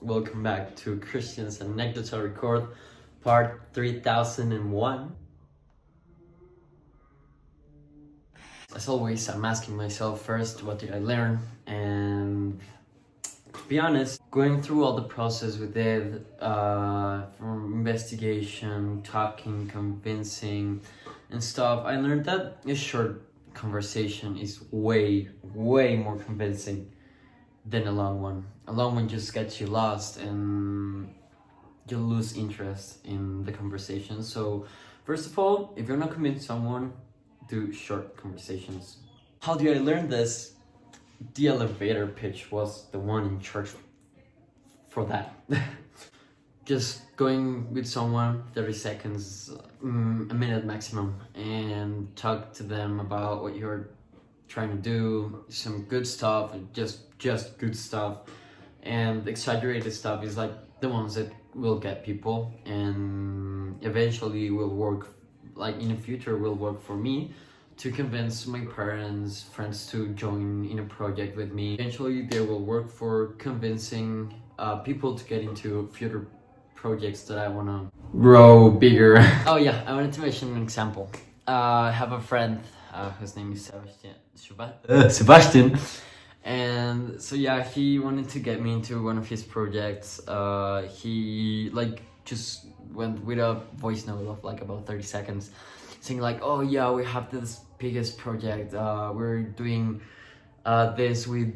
welcome back to Cristian's anecdotal record, part 3001. As always, I'm asking myself first, what did I learn? And to be honest, going through all the process we did, from investigation, talking, convincing, and stuff, I learned that a short conversation is way more convincing than a long one. A long one just gets you lost and you lose interest in the conversation. So first of all, if you're not convinced someone, do short conversations. How did I learn this? The elevator pitch was the one in charge for that. Just going with someone 30 seconds, a minute maximum, and talk to them about what you're trying to do, some good stuff, and just good stuff. And exaggerated stuff is like the ones that will get people and eventually will work, like in the future will work for me to convince my parents, friends to join in a project with me. Eventually they will work for convincing people to get into future projects that I want to grow bigger. Oh yeah, I wanted to mention an example. I have a friend whose name is Sebastian. And so yeah, he wanted to get me into one of his projects. He like just went with a voice note of like about 30 seconds saying like, oh yeah, we have this biggest project. We're doing this with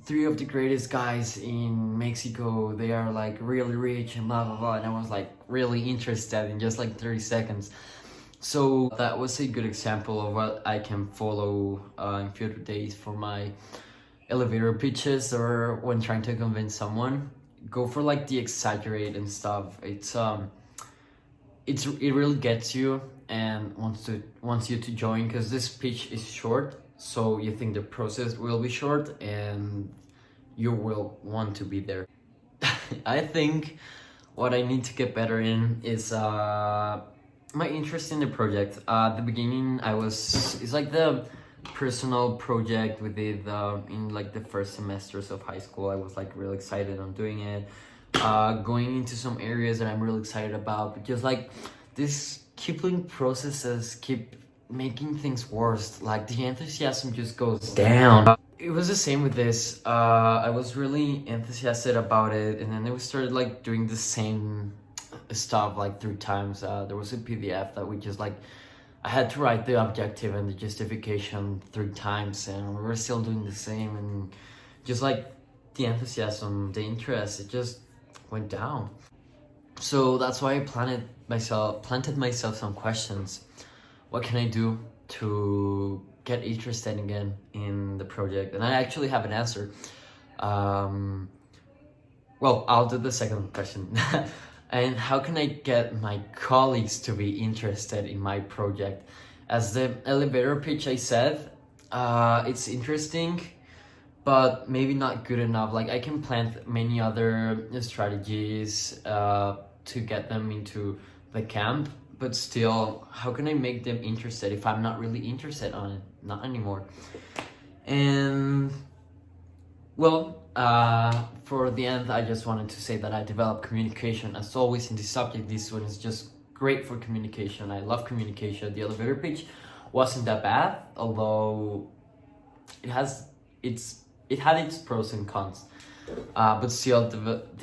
3 of the greatest guys in Mexico. They are like really rich and blah blah blah. And I was like really interested in just like 30 seconds. So that was a good example of what I can follow in future days for my elevator pitches or when trying to convince someone. Go for like the exaggerated stuff. It really gets you and wants you to join, because this pitch is short, so you think the process will be short and you will want to be there. I think what I need to get better in is my interest in the project. At the beginning it's like the personal project we did in like the first semesters of high school. I was like really excited on doing it, going into some areas that I'm really excited about, but just like these Kipling processes keep making things worse. Like the enthusiasm just goes down. It was the same with this. I was really enthusiastic about it, and then we started like doing the same stuff like 3 times. There was a PDF that we just like, I had to write the objective and the justification 3 times, and we were still doing the same, and just like the enthusiasm, the interest, it just went down. So that's why I planted myself some questions. What can I do to get interested again in the project? And I actually have an answer. Well, I'll do the second question. And how can I get my colleagues to be interested in my project? As the elevator pitch I said, it's interesting, but maybe not good enough. Like I can plant many other strategies to get them into the camp, but still, how can I make them interested if I'm not really interested on it? Not anymore. And well, for the end, I just wanted to say that I developed communication. As always in this subject, this one is just great for communication. I love communication. The elevator pitch wasn't that bad, although it had its pros and cons. But still,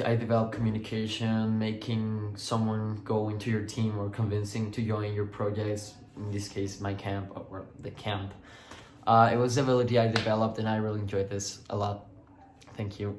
I developed communication, making someone go into your team or convincing to join your projects, in this case my camp or the camp. It was the ability I developed, and I really enjoyed this a lot. Thank you.